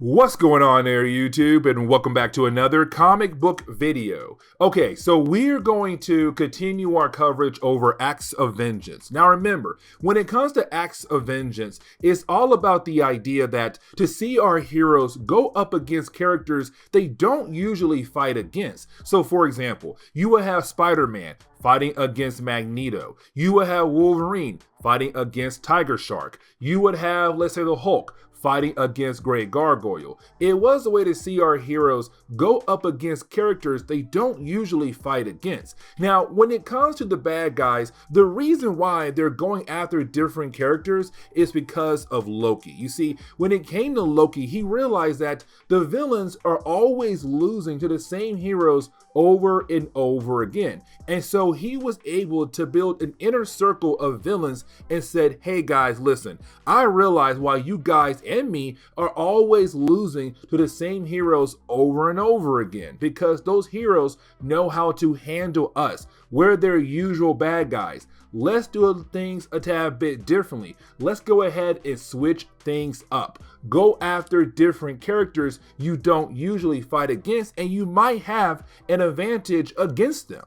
What's going on there, YouTube, and welcome back to another comic book video. Okay, so we're going to continue our coverage over Acts of Vengeance. Now remember, when it comes to Acts of Vengeance, it's all about the idea that to see our heroes go up against characters they don't usually fight against. So for example, you will have Spider-Man fighting against Magneto. You would have Wolverine fighting against Tiger Shark. You would have, let's say, the Hulk fighting against Great Gargoyle. It was a way to see our heroes go up against characters they don't usually fight against. Now, when it comes to the bad guys, the reason why they're going after different characters is because of Loki. You see, when it came to Loki, he realized that the villains are always losing to the same heroes over and over again. And so he was able to build an inner circle of villains and said, hey guys, listen, I realize why you guys and me are always losing to the same heroes over and over again, because those heroes know how to handle us. We're their usual bad guys. Let's do things a tad bit differently. Let's go ahead and switch things up. Go after different characters you don't usually fight against, and you might have an advantage against them.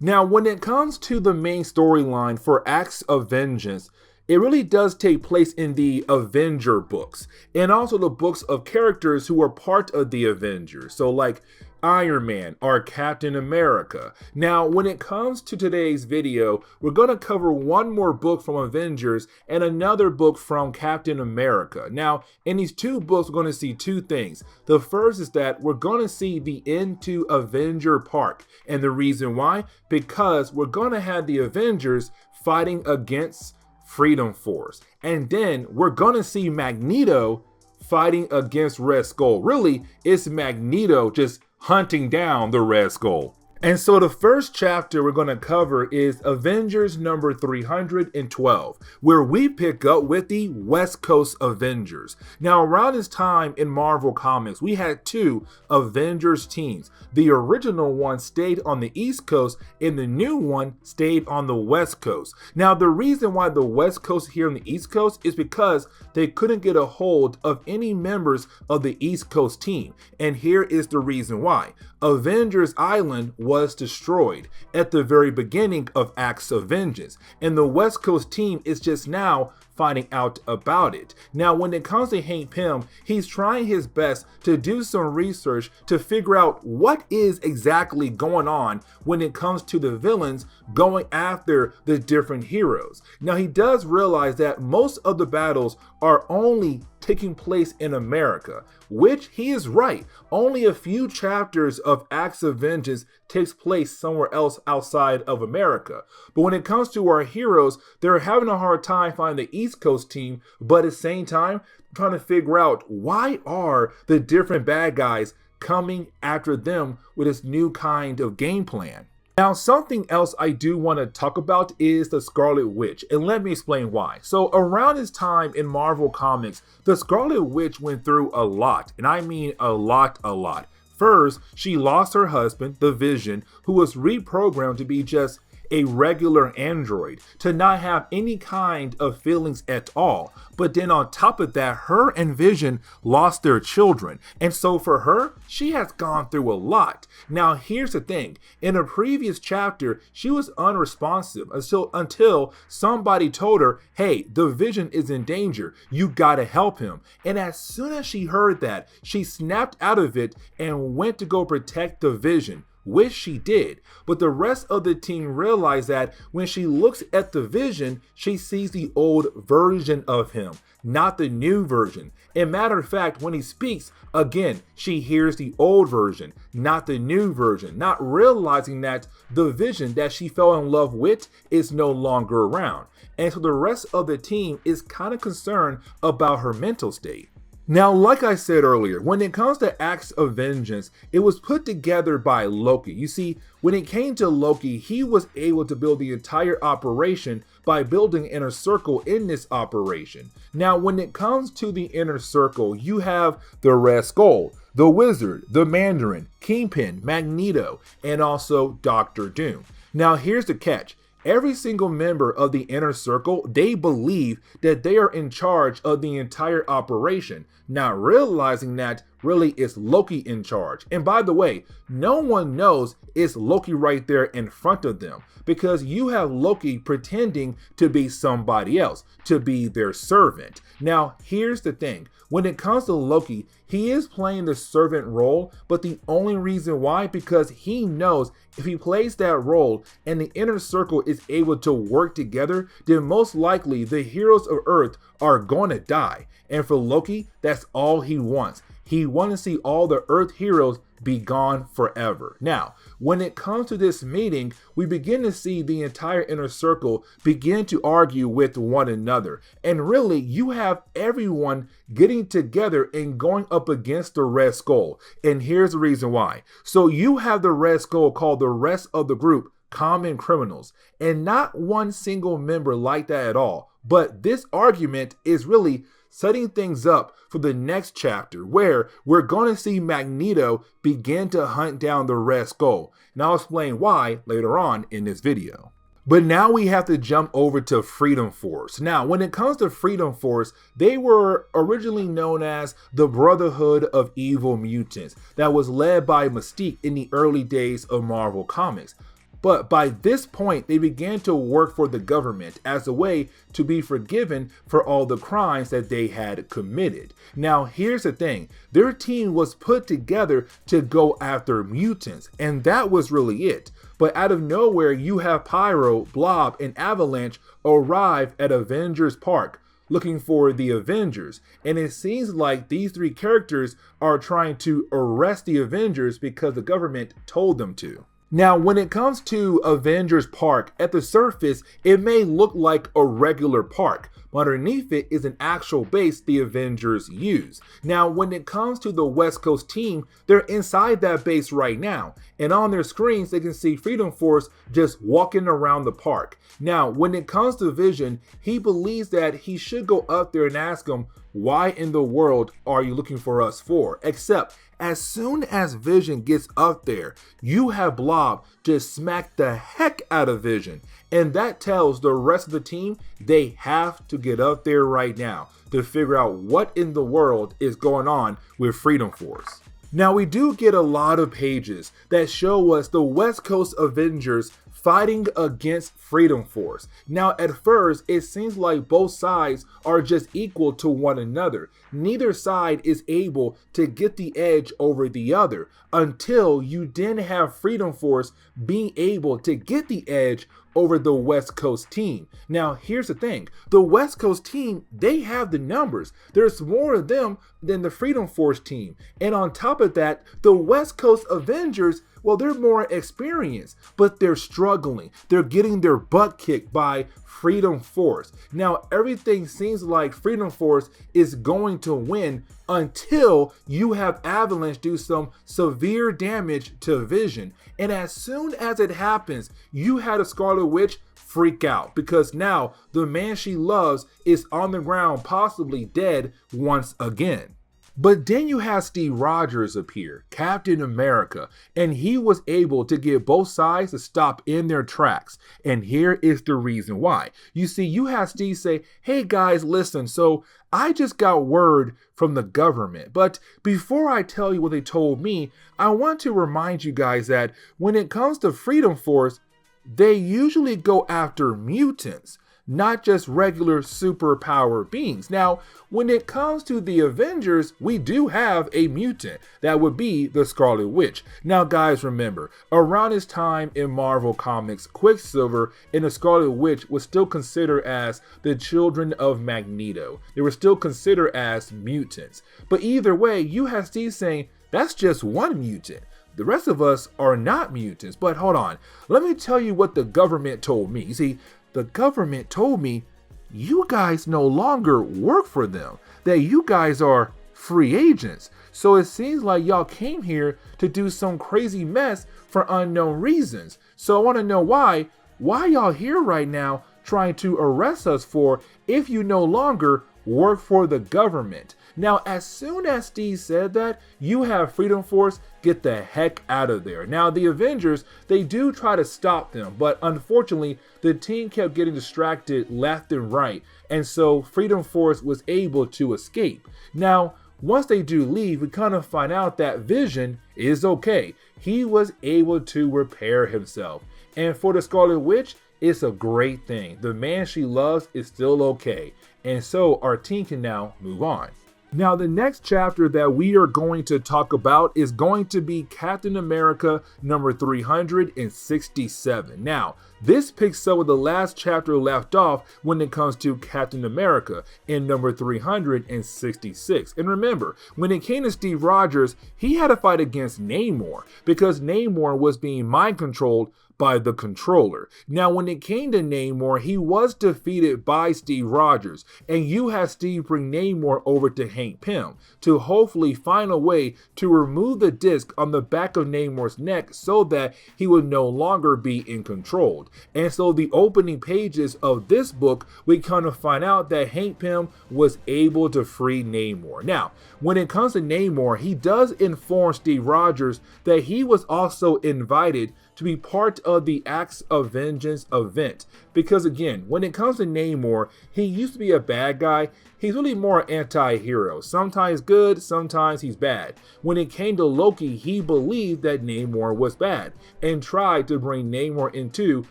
Now, when it comes to the main storyline for Acts of Vengeance, it really does take place in the Avenger books, and also the books of characters who are part of the Avengers. So like Iron Man or Captain America. Now, when it comes to today's video, we're going to cover one more book from Avengers and another book from Captain America. Now, in these two books, we're going to see two things. The first is that we're going to see the end to Avenger Park. And the reason why? Because we're going to have the Avengers fighting against Freedom Force. And then we're going to see Magneto fighting against Red Skull. Really, it's Magneto just hunting down the Red Skull. And so the first chapter we're going to cover is Avengers number 312, where we pick up with the West Coast Avengers. Now, around this time in Marvel Comics, we had two Avengers teams. The original one stayed on the East Coast, and the new one stayed on the West Coast. Now, the reason why the West Coast here on the East Coast is because they couldn't get a hold of any members of the East Coast team. And here is the reason why. Avengers Island was destroyed at the very beginning of Acts of Vengeance, and the West Coast team is just now finding out about it. Now, when it comes to Hank Pym, he's trying his best to do some research to figure out what is exactly going on when it comes to the villains going after the different heroes. Now, he does realize that most of the battles are only taking place in America, which he is right. Only a few chapters of Acts of Vengeance takes place somewhere else outside of America. But when it comes to our heroes, they're having a hard time finding the East Coast team, but at the same time, trying to figure out why are the different bad guys coming after them with this new kind of game plan. Now, something else I do want to talk about is the Scarlet Witch, and let me explain why. So around this time in Marvel Comics, the Scarlet Witch went through a lot, and I mean a lot. First, she lost her husband, the Vision, who was reprogrammed to be just a regular android, to not have any kind of feelings at all. But then on top of that, her and Vision lost their children. And so for her, she has gone through a lot. Now here's the thing, in a previous chapter, she was unresponsive until somebody told her, hey, the Vision is in danger, you gotta help him. And as soon as she heard that, she snapped out of it and went to go protect the Vision, which she did. But the rest of the team realized that when she looks at the Vision, she sees the old version of him, not the new version. And matter of fact, when he speaks, again, she hears the old version, not the new version, not realizing that the Vision that she fell in love with is no longer around. And so the rest of the team is kind of concerned about her mental state. Now, like I said earlier, when it comes to Acts of Vengeance, it was put together by Loki. You see, when it came to Loki, he was able to build the entire operation by building an inner circle in this operation. Now, when it comes to the inner circle, you have the Red Skull, the Wizard, the Mandarin, Kingpin, Magneto, and also Dr. Doom. Now, here's the catch. Every single member of the inner circle, they believe that they are in charge of the entire operation. not realizing that really it's Loki in charge. And by the way, no one knows it's Loki right there in front of them, because you have Loki pretending to be somebody else, to be their servant. Now, here's the thing. When it comes to Loki, he is playing the servant role, but the only reason why, because he knows if he plays that role and the inner circle is able to work together, then most likely the heroes of Earth are going to die. And for Loki, that's all he wants. He wants to see all the Earth heroes be gone forever. Now, when it comes to this meeting, we begin to see the entire inner circle begin to argue with one another. And really, you have everyone getting together and going up against the Red Skull. And here's the reason why. So you have the Red Skull called the rest of the group common criminals, and not one single member like that at all. But this argument is really setting things up for the next chapter, where we're going to see Magneto begin to hunt down the Red Skull. And I'll explain why later on in this video. But now we have to jump over to Freedom Force. Now, when it comes to Freedom Force, they were originally known as the Brotherhood of Evil Mutants that was led by Mystique in the early days of Marvel Comics. But by this point, they began to work for the government as a way to be forgiven for all the crimes that they had committed. Now, here's the thing. Their team was put together to go after mutants, and that was really it. But out of nowhere, you have Pyro, Blob, and Avalanche arrive at Avengers Park looking for the Avengers. And it seems like these three characters are trying to arrest the Avengers because the government told them to. Now, when it comes to Avengers Park, at the surface, it may look like a regular park, but underneath it is an actual base the Avengers use. Now, when it comes to the West Coast team, they're inside that base right now, and on their screens, they can see Freedom Force just walking around the park. Now, when it comes to Vision, he believes that he should go up there and ask him, why in the world are you looking for us for? Except, as soon as Vision gets up there, you have Blob just smack the heck out of Vision. And that tells the rest of the team they have to get up there right now to figure out what in the world is going on with Freedom Force. Now, we do get a lot of pages that show us the West Coast Avengers fighting against Freedom Force. Now, at first, it seems like both sides are just equal to one another. Neither side is able to get the edge over the other until you then have Freedom Force being able to get the edge over the West Coast team. Now, here's the thing. The West Coast team, they have the numbers. There's more of them than the Freedom Force team. And on top of that, the West Coast Avengers, well, they're more experienced, but they're struggling. They're getting their butt kicked by Freedom Force. Now, everything seems like Freedom Force is going to win until you have Avalanche do some severe damage to Vision. And as soon as it happens, you had a Scarlet Witch freak out, because now the man she loves is on the ground, possibly dead once again. But then you have Steve Rogers appear, Captain America, and he was able to get both sides to stop in their tracks. And here is the reason why. You see, you have Steve say, hey guys, listen, so I just got word from the government. But before I tell you what they told me, I want to remind you guys that when it comes to Freedom Force, they usually go after mutants, not just regular superpower beings. Now, when it comes to the Avengers, we do have a mutant. That would be the Scarlet Witch. Now, guys, remember, around this time in Marvel Comics, Quicksilver and the Scarlet Witch was still considered as the children of Magneto. They were still considered as mutants. But either way, you have Steve saying, that's just one mutant. The rest of us are not mutants. But hold on, let me tell you what the government told me. You see, the government told me you guys no longer work for them, that you guys are free agents. So it seems like y'all came here to do some crazy mess for unknown reasons. So I want to know why y'all here right now trying to arrest us for if you no longer work for the government. Now, as soon as Steve said that, you have Freedom Force get the heck out of there. Now, the Avengers, they do try to stop them, but unfortunately, the team kept getting distracted left and right, and so Freedom Force was able to escape. Now, once they do leave, we kind of find out that Vision is okay. He was able to repair himself. And for the Scarlet Witch, it's a great thing. The man she loves is still okay. And so our team can now move on. Now, the next chapter that we are going to talk about is going to be Captain America number 367. Now, this picks up with the last chapter left off when it comes to Captain America in number 366. And remember, when it came to Steve Rogers, he had to fight against Namor because Namor was being mind controlled by the Controller. Now, when it came to Namor, he was defeated by Steve Rogers, and you had Steve bring Namor over to Hank Pym to hopefully find a way to remove the disc on the back of Namor's neck so that he would no longer be in control. And so the opening pages of this book, we kind of find out that Hank Pym was able to free Namor. Now, when it comes to Namor, he does inform Steve Rogers that he was also invited to be part of the Acts of Vengeance event. Because again, when it comes to Namor, he used to be a bad guy. He's really more anti-hero. Sometimes good, sometimes he's bad. When it came to Loki, he believed that Namor was bad and tried to bring Namor into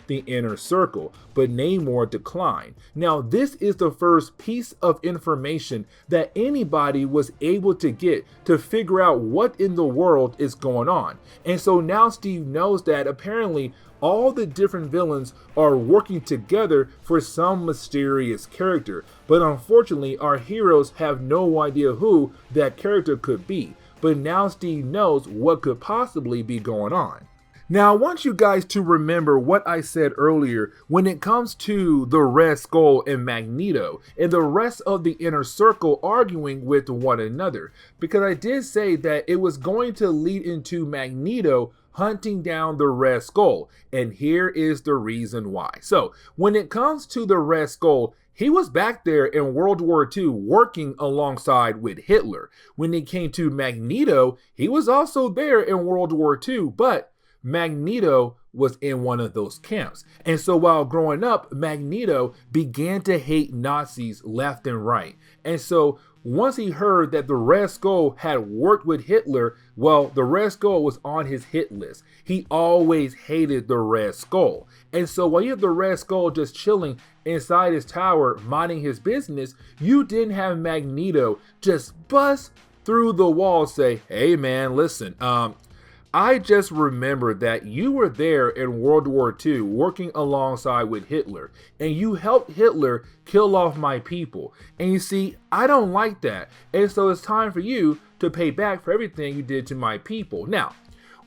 the inner circle, but Namor declined. Now, this is the first piece of information that anybody was able to get to figure out what in the world is going on. And so now Steve knows that apparently all the different villains are working together for some mysterious character. But unfortunately, our heroes have no idea who that character could be. But now Steve knows what could possibly be going on. Now, I want you guys to remember what I said earlier when it comes to the Red Skull and Magneto and the rest of the inner circle arguing with one another. Because I did say that it was going to lead into Magneto hunting down the Red Skull, and here is the reason why. So, when it comes to the Red Skull, he was back there in World War II working alongside with Hitler. When it came to Magneto, he was also there in World War II, but Magneto was in one of those camps. And so while growing up, Magneto began to hate Nazis left and right. And so once he heard that the Red Skull had worked with Hitler, well, the Red Skull was on his hit list. He always hated the Red Skull. And so while you have the Red Skull just chilling inside his tower, minding his business, you didn't have Magneto just bust through the wall, say, hey man, listen, I just remembered that you were there in World War II working alongside with Hitler, and you helped Hitler kill off my people. And you see, I don't like that. And so it's time for you to pay back for everything you did to my people. Now,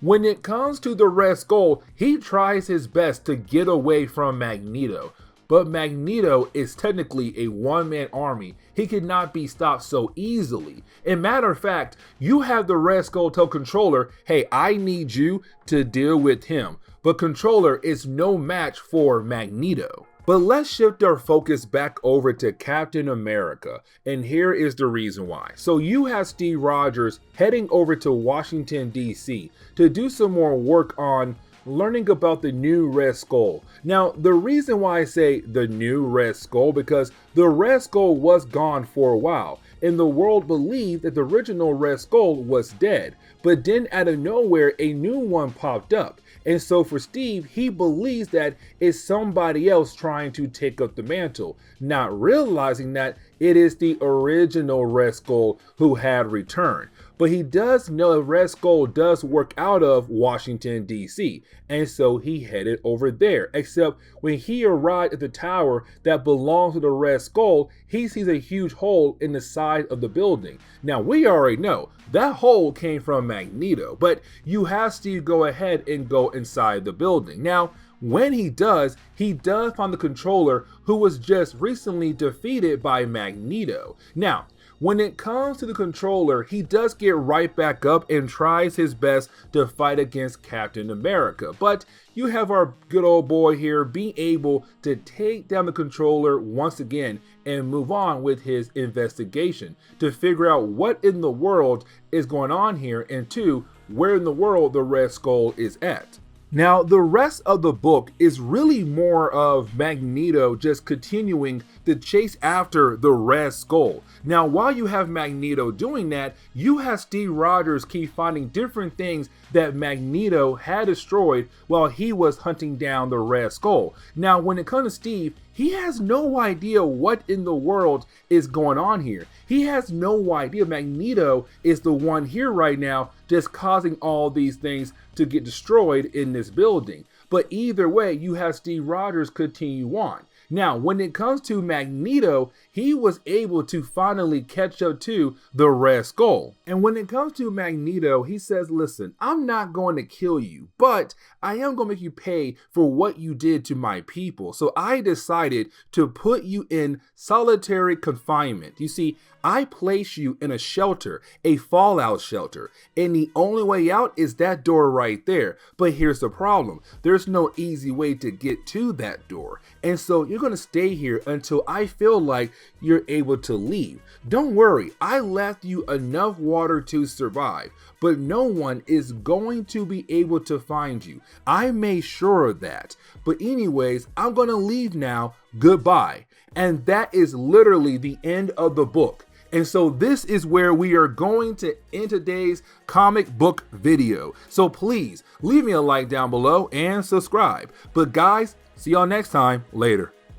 when it comes to the Red Skull, he tries his best to get away from Magneto. But Magneto is technically a one-man army. He cannot be stopped so easily. And matter of fact, you have the Red Skull tell Controller, hey, I need you to deal with him. But Controller is no match for Magneto. But let's shift our focus back over to Captain America, and here is the reason why. So you have Steve Rogers heading over to Washington, D.C. to do some more work on learning about the new Red Skull. Now, the reason why I say the new Red Skull, because the Red Skull was gone for a while, and the world believed that the original Red Skull was dead. But then out of nowhere, a new one popped up. And so for Steve, he believes that it's somebody else trying to take up the mantle, not realizing that it is the original Red Skull who had returned. But he does know Red Skull does work out of Washington, D.C. And so he headed over there. Except when he arrived at the tower that belongs to the Red Skull, he sees a huge hole in the side of the building. Now, we already know that hole came from Magneto, but you have Steve go ahead and go inside the building. Now, when he does find the Controller who was just recently defeated by Magneto. Now, when it comes to the Controller, he does get right back up and tries his best to fight against Captain America. But you have our good old boy here being able to take down the Controller once again and move on with his investigation to figure out what in the world is going on here, and two, where in the world the Red Skull is at. Now, the rest of the book is really more of Magneto just continuing the chase after the Red Skull. Now, while you have Magneto doing that, you have Steve Rogers keep finding different things that Magneto had destroyed while he was hunting down the Red Skull. Now, when it comes to Steve, he has no idea what in the world is going on here. He has no idea. Magneto is the one here right now just causing all these things to get destroyed in this building. But either way, you have Steve Rogers continue on. Now, when it comes to Magneto, he was able to finally catch up to the Red Skull. And when it comes to Magneto, he says, listen, I'm not going to kill you, but I am going to make you pay for what you did to my people. So I decided to put you in solitary confinement. You see, I place you in a shelter, a fallout shelter, and the only way out is that door right there. But here's the problem. There's no easy way to get to that door. And so you're going to stay here until I feel like you're able to leave. Don't worry, I left you enough water to survive, but no one is going to be able to find you. I made sure of that. But anyways, I'm going to leave now. Goodbye. And that is literally the end of the book. And so this is where we are going to end today's comic book video. So please leave me a like down below and subscribe. But guys, see y'all next time. Later.